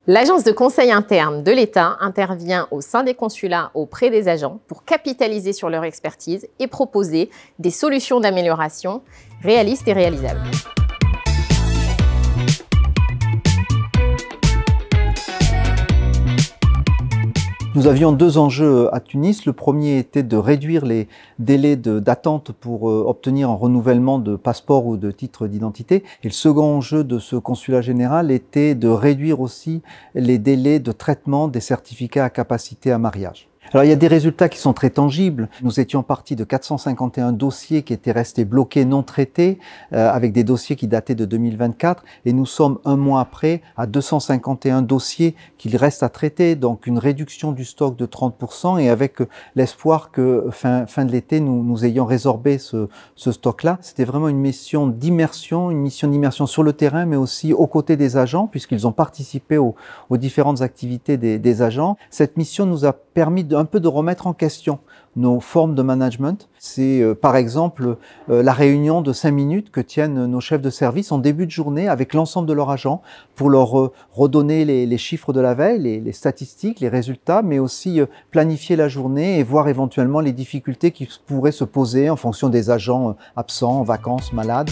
L'agence de conseil interne de l'État intervient au sein des consulats auprès des agents pour capitaliser sur leur expertise et proposer des solutions d'amélioration réalistes et réalisables. Nous avions deux enjeux à Tunis. Le premier était de réduire les délais d'attente pour obtenir un renouvellement de passeport ou de titre d'identité. Et le second enjeu de ce consulat général était de réduire aussi les délais de traitement des certificats à capacité à mariage. Alors il y a des résultats qui sont très tangibles. Nous étions partis de 451 dossiers qui étaient restés bloqués, non traités, avec des dossiers qui dataient de 2024, et nous sommes un mois après à 251 dossiers qu'il reste à traiter, donc une réduction du stock de 30%, et avec l'espoir que fin de l'été nous ayons résorbé ce stock-là. C'était vraiment une mission d'immersion sur le terrain, mais aussi aux côtés des agents, puisqu'ils ont participé aux différentes activités des agents. Cette mission nous a permis un peu de remettre en question nos formes de management. C'est par exemple la réunion de 5 minutes que tiennent nos chefs de service en début de journée avec l'ensemble de leurs agents pour leur redonner les chiffres de la veille, les statistiques, les résultats, mais aussi planifier la journée et voir éventuellement les difficultés qui pourraient se poser en fonction des agents absents, en vacances, malades.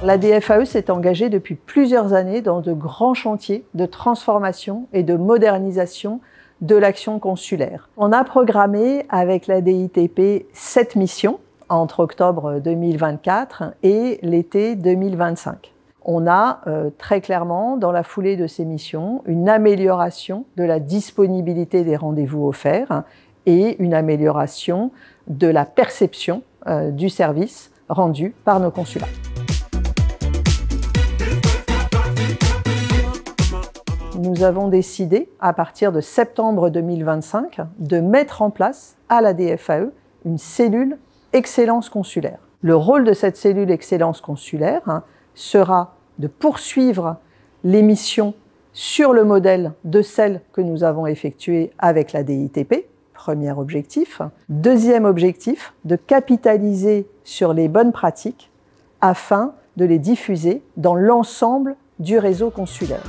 La DFAE s'est engagée depuis plusieurs années dans de grands chantiers de transformation et de modernisation de l'action consulaire. On a programmé avec la DITP 7 missions entre octobre 2024 et l'été 2025. On a très clairement, dans la foulée de ces missions, une amélioration de la disponibilité des rendez-vous offerts et une amélioration de la perception du service rendu par nos consulats. Nous avons décidé, à partir de septembre 2025, de mettre en place à la DFAE une cellule Excellence consulaire. Le rôle de cette cellule Excellence consulaire sera de poursuivre les missions sur le modèle de celles que nous avons effectuées avec la DITP, premier objectif. Deuxième objectif, de capitaliser sur les bonnes pratiques afin de les diffuser dans l'ensemble du réseau consulaire.